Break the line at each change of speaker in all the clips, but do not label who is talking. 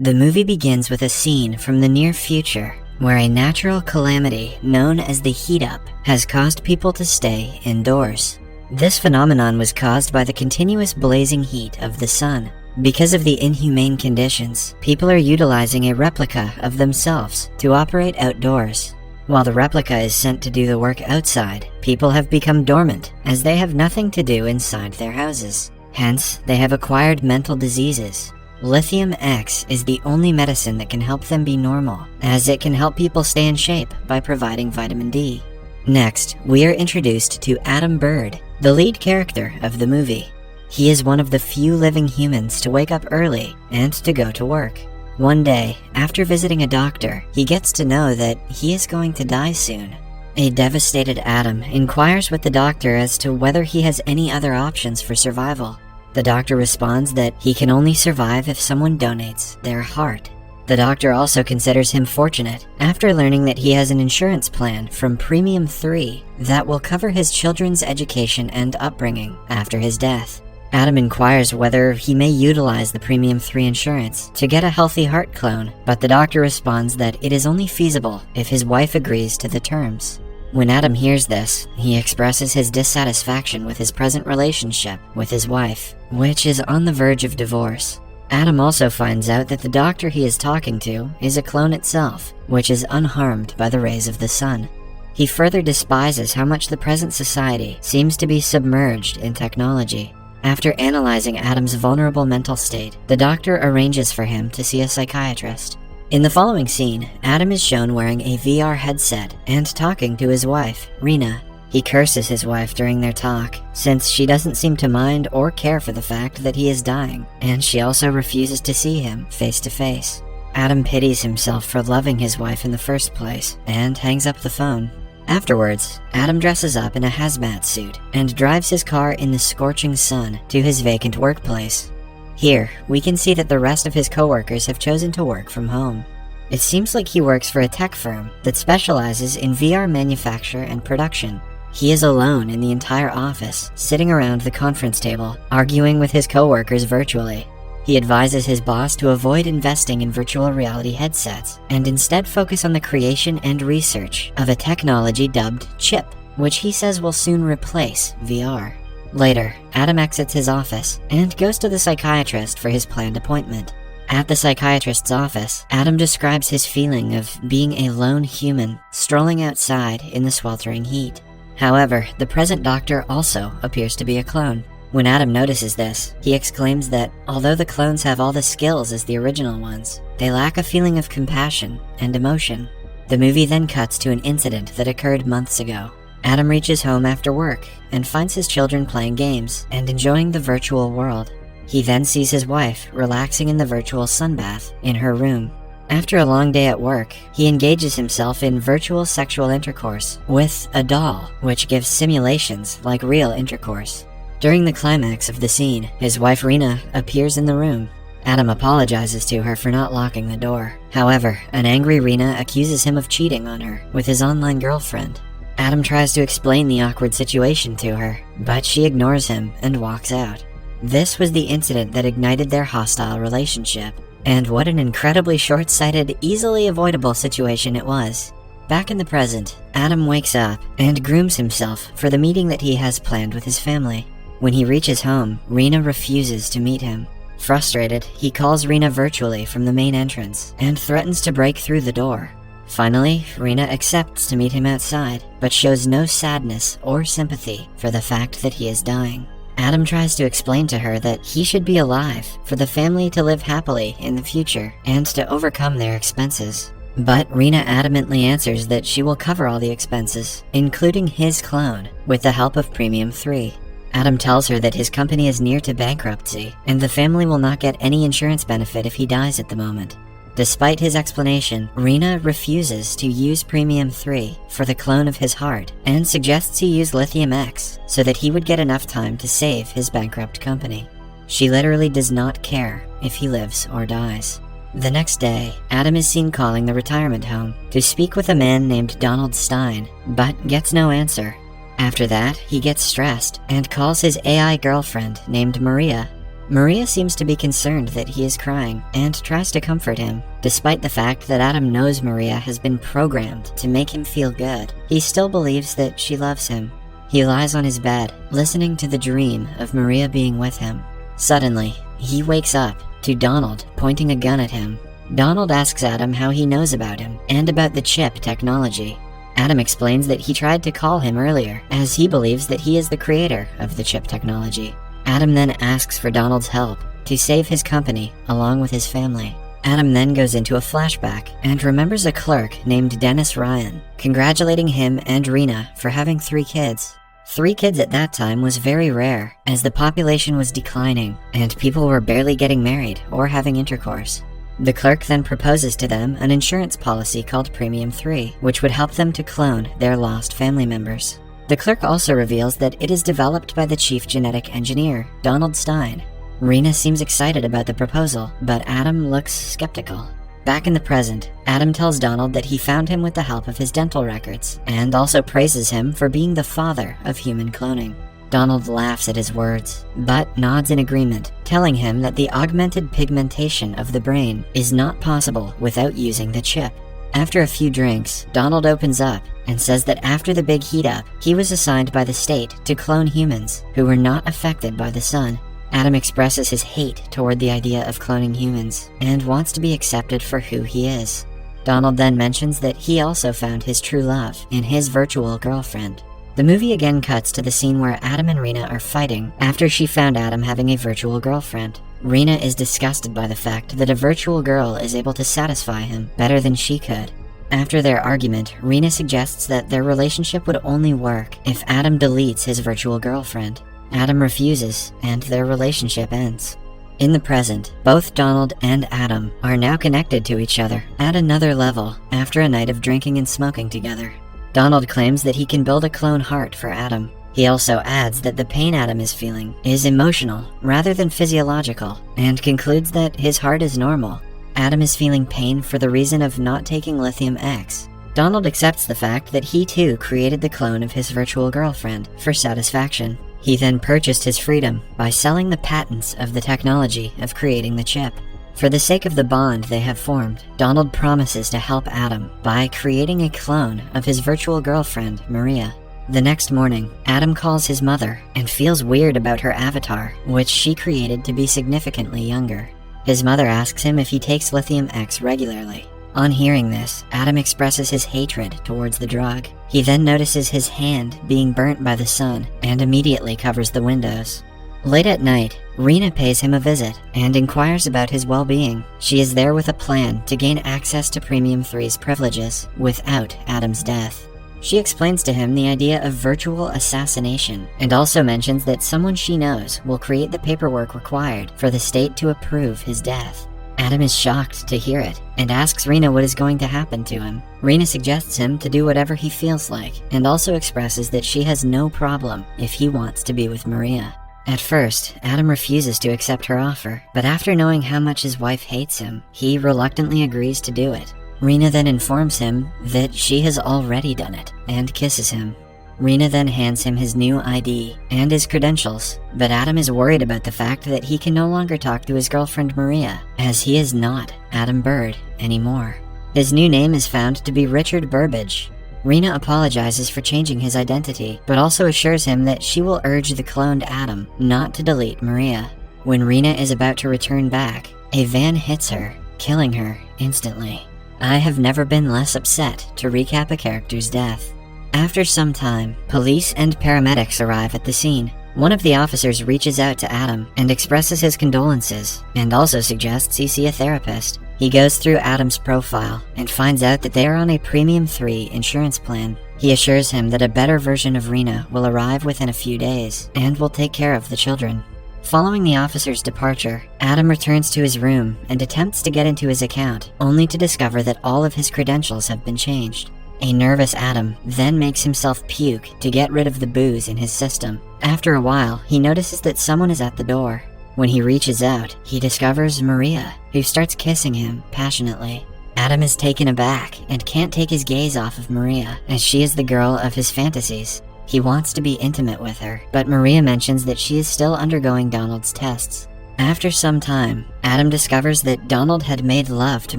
The movie begins with a scene from the near future where a natural calamity known as the heat up has caused people to stay indoors. This phenomenon was caused by the continuous blazing heat of the sun. Because of the inhumane conditions, people are utilizing a replica of themselves to operate outdoors. While the replica is sent to do the work outside, people have become dormant as they have nothing to do inside their houses. Hence, they have acquired mental diseases. Lithium X is the only medicine that can help them be normal, as it can help people stay in shape by providing vitamin D. Next, we are introduced to Adam Bird, the lead character of the movie. He is one of the few living humans to wake up early and to go to work. One day, after visiting a doctor, he gets to know that he is going to die soon. A devastated Adam inquires with the doctor as to whether he has any other options for survival. The doctor responds that he can only survive if someone donates their heart. The doctor also considers him fortunate after learning that he has an insurance plan from Premium 3 that will cover his children's education and upbringing after his death. Adam inquires whether he may utilize the Premium 3 insurance to get a healthy heart clone, but the doctor responds that it is only feasible if his wife agrees to the terms. When Adam hears this, he expresses his dissatisfaction with his present relationship with his wife, which is on the verge of divorce. Adam also finds out that the doctor he is talking to is a clone itself, which is unharmed by the rays of the sun. He further despises how much the present society seems to be submerged in technology. After analyzing Adam's vulnerable mental state, the doctor arranges for him to see a psychiatrist. In the following scene, Adam is shown wearing a VR headset and talking to his wife, Rena. He curses his wife during their talk, since she doesn't seem to mind or care for the fact that he is dying, and she also refuses to see him face to face. Adam pities himself for loving his wife in the first place, and hangs up the phone. Afterwards, Adam dresses up in a hazmat suit and drives his car in the scorching sun to his vacant workplace. Here, we can see that the rest of his coworkers have chosen to work from home. It seems like he works for a tech firm that specializes in VR manufacture and production. He is alone in the entire office, sitting around the conference table, arguing with his coworkers virtually. He advises his boss to avoid investing in virtual reality headsets and instead focus on the creation and research of a technology dubbed chip, which he says will soon replace VR. Later, Adam exits his office and goes to the psychiatrist for his planned appointment. At the psychiatrist's office, Adam describes his feeling of being a lone human strolling outside in the sweltering heat. However, the present doctor also appears to be a clone. When Adam notices this, he exclaims that although the clones have all the skills as the original ones, they lack a feeling of compassion and emotion. The movie then cuts to an incident that occurred months ago. Adam reaches home after work and finds his children playing games and enjoying the virtual world. He then sees his wife relaxing in the virtual sunbath in her room. After a long day at work, he engages himself in virtual sexual intercourse with a doll, which gives simulations like real intercourse. During the climax of the scene, his wife Rena appears in the room. Adam apologizes to her for not locking the door. However, an angry Rena accuses him of cheating on her with his online girlfriend. Adam tries to explain the awkward situation to her, but she ignores him and walks out. This was the incident that ignited their hostile relationship. And what an incredibly short-sighted, easily avoidable situation it was. Back in the present, Adam wakes up and grooms himself for the meeting that he has planned with his family. When he reaches home, Rena refuses to meet him. Frustrated, he calls Rena virtually from the main entrance and threatens to break through the door. Finally, Rena accepts to meet him outside, but shows no sadness or sympathy for the fact that he is dying. Adam tries to explain to her that he should be alive for the family to live happily in the future and to overcome their expenses. But Rena adamantly answers that she will cover all the expenses, including his clone, with the help of Premium 3. Adam tells her that his company is near to bankruptcy, and the family will not get any insurance benefit if he dies at the moment. Despite his explanation, Rena refuses to use Premium 3 for the clone of his heart and suggests he use Lithium X so that he would get enough time to save his bankrupt company. She literally does not care if he lives or dies. The next day, Adam is seen calling the retirement home to speak with a man named Donald Stein, but gets no answer. After that, he gets stressed and calls his AI girlfriend named Maria. Maria seems to be concerned that he is crying and tries to comfort him. Despite the fact that Adam knows Maria has been programmed to make him feel good, he still believes that she loves him. He lies on his bed, listening to the dream of Maria being with him. Suddenly, he wakes up to Donald pointing a gun at him. Donald asks Adam how he knows about him and about the chip technology. Adam explains that he tried to call him earlier, as he believes that he is the creator of the chip technology. Adam then asks for Donald's help to save his company along with his family. Adam then goes into a flashback and remembers a clerk named Dennis Ryan, congratulating him and Rena for having 3 kids. 3 kids at that time was very rare, as the population was declining and people were barely getting married or having intercourse. The clerk then proposes to them an insurance policy called Premium 3, which would help them to clone their lost family members. The clerk also reveals that it is developed by the chief genetic engineer, Donald Stein. Rena seems excited about the proposal, but Adam looks skeptical. Back in the present, Adam tells Donald that he found him with the help of his dental records, and also praises him for being the father of human cloning. Donald laughs at his words, but nods in agreement, telling him that the augmented pigmentation of the brain is not possible without using the chip. After a few drinks, Donald opens up and says that after the big heat up, he was assigned by the state to clone humans who were not affected by the sun. Adam expresses his hate toward the idea of cloning humans and wants to be accepted for who he is. Donald then mentions that he also found his true love in his virtual girlfriend. The movie again cuts to the scene where Adam and Rena are fighting after she found Adam having a virtual girlfriend. Rena is disgusted by the fact that a virtual girl is able to satisfy him better than she could. After their argument, Rena suggests that their relationship would only work if Adam deletes his virtual girlfriend. Adam refuses, and their relationship ends. In the present, both Donald and Adam are now connected to each other at another level after a night of drinking and smoking together. Donald claims that he can build a clone heart for Adam. He also adds that the pain Adam is feeling is emotional rather than physiological, and concludes that his heart is normal. Adam is feeling pain for the reason of not taking Lithium X. Donald accepts the fact that he too created the clone of his virtual girlfriend for satisfaction. He then purchased his freedom by selling the patents of the technology of creating the chip. For the sake of the bond they have formed, Donald promises to help Adam by creating a clone of his virtual girlfriend, Maria. The next morning, Adam calls his mother and feels weird about her avatar, which she created to be significantly younger. His mother asks him if he takes Lithium X regularly. On hearing this, Adam expresses his hatred towards the drug. He then notices his hand being burnt by the sun and immediately covers the windows. Late at night, Rena pays him a visit and inquires about his well-being. She is there with a plan to gain access to Premium 3's privileges without Adam's death. She explains to him the idea of virtual assassination and also mentions that someone she knows will create the paperwork required for the state to approve his death. Adam is shocked to hear it and asks Rena what is going to happen to him. Rena suggests him to do whatever he feels like and also expresses that she has no problem if he wants to be with Maria. At first, Adam refuses to accept her offer, but after knowing how much his wife hates him, he reluctantly agrees to do it. Rena then informs him that she has already done it and kisses him. Rena then hands him his new ID and his credentials, but Adam is worried about the fact that he can no longer talk to his girlfriend Maria, as he is not Adam Bird anymore. His new name is found to be Richard Burbage. Rena apologizes for changing his identity, but also assures him that she will urge the cloned Adam not to delete Maria. When Rena is about to return back, a van hits her, killing her instantly. I have never been less upset to recap a character's death. After some time, police and paramedics arrive at the scene. One of the officers reaches out to Adam and expresses his condolences, and also suggests he see a therapist. He goes through Adam's profile and finds out that they are on a Premium 3 insurance plan. He assures him that a better version of Rena will arrive within a few days and will take care of the children. Following the officer's departure, Adam returns to his room and attempts to get into his account, only to discover that all of his credentials have been changed. A nervous Adam then makes himself puke to get rid of the booze in his system. After a while, he notices that someone is at the door. When he reaches out, he discovers Maria, who starts kissing him passionately. Adam is taken aback and can't take his gaze off of Maria, as she is the girl of his fantasies. He wants to be intimate with her, but Maria mentions that she is still undergoing Donald's tests. After some time, Adam discovers that Donald had made love to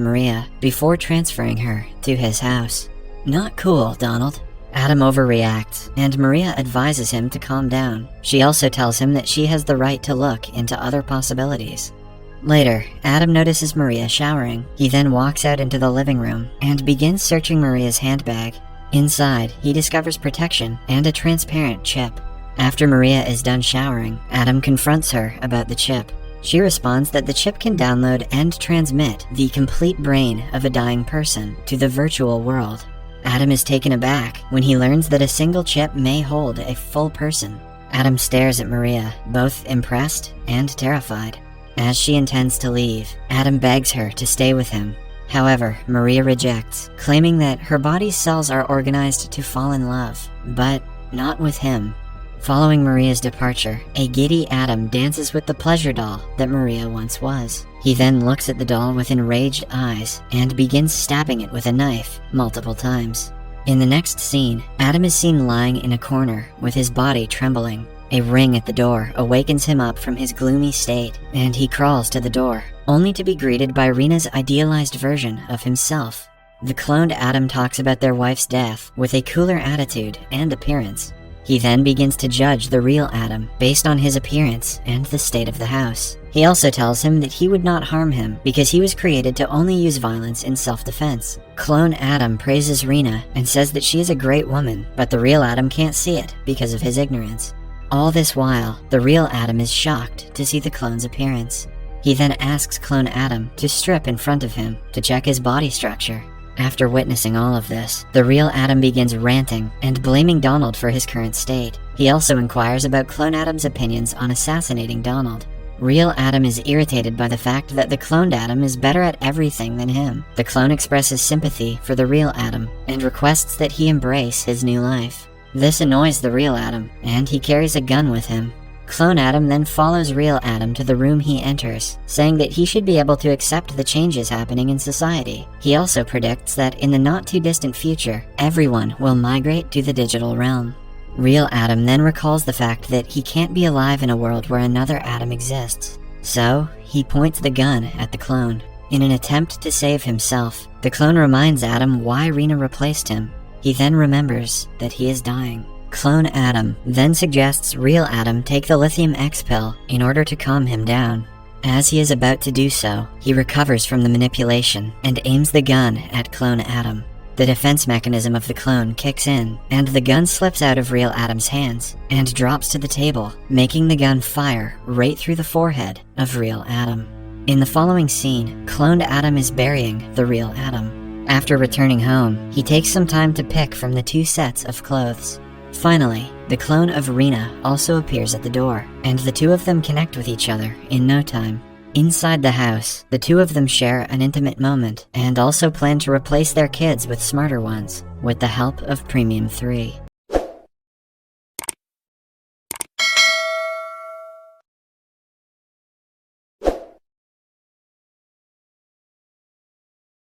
Maria before transferring her to his house. Not cool, Donald. Adam overreacts, and Maria advises him to calm down. She also tells him that she has the right to look into other possibilities. Later, Adam notices Maria showering. He then walks out into the living room and begins searching Maria's handbag. Inside, he discovers protection and a transparent chip. After Maria is done showering, Adam confronts her about the chip. She responds that the chip can download and transmit the complete brain of a dying person to the virtual world. Adam is taken aback when he learns that a single chip may hold a full person. Adam stares at Maria, both impressed and terrified. As she intends to leave, Adam begs her to stay with him. However, Maria rejects, claiming that her body's cells are organized to fall in love, but not with him. Following Maria's departure, a giddy Adam dances with the pleasure doll that Maria once was. He then looks at the doll with enraged eyes and begins stabbing it with a knife multiple times. In the next scene, Adam is seen lying in a corner with his body trembling. A ring at the door awakens him up from his gloomy state, and he crawls to the door, only to be greeted by Rena's idealized version of himself. The cloned Adam talks about their wife's death with a cooler attitude and appearance. He then begins to judge the real Adam based on his appearance and the state of the house. He also tells him that he would not harm him because he was created to only use violence in self-defense. Clone Adam praises Rena and says that she is a great woman, but the real Adam can't see it because of his ignorance. All this while, the real Adam is shocked to see the clone's appearance. He then asks Clone Adam to strip in front of him to check his body structure. After witnessing all of this, the real Adam begins ranting and blaming Donald for his current state. He also inquires about Clone Adam's opinions on assassinating Donald. Real Adam is irritated by the fact that the cloned Adam is better at everything than him. The clone expresses sympathy for the real Adam and requests that he embrace his new life. This annoys the real Adam, and he carries a gun with him. Clone Adam then follows real Adam to the room he enters, saying that he should be able to accept the changes happening in society. He also predicts that in the not-too-distant future, everyone will migrate to the digital realm. Real Adam then recalls the fact that he can't be alive in a world where another Adam exists. So, he points the gun at the clone. In an attempt to save himself, the clone reminds Adam why Rena replaced him. He then remembers that he is dying. Clone Adam then suggests real Adam take the Lithium X pill in order to calm him down. As he is about to do so, he recovers from the manipulation and aims the gun at Clone Adam. The defense mechanism of the clone kicks in, and the gun slips out of real Adam's hands and drops to the table, making the gun fire right through the forehead of real Adam. In the following scene, cloned Adam is burying the real Adam. After returning home, he takes some time to pick from the 2 sets of clothes. Finally, the clone of Rena also appears at the door, and the two of them connect with each other in no time. Inside the house, the two of them share an intimate moment and also plan to replace their kids with smarter ones with the help of Premium 3.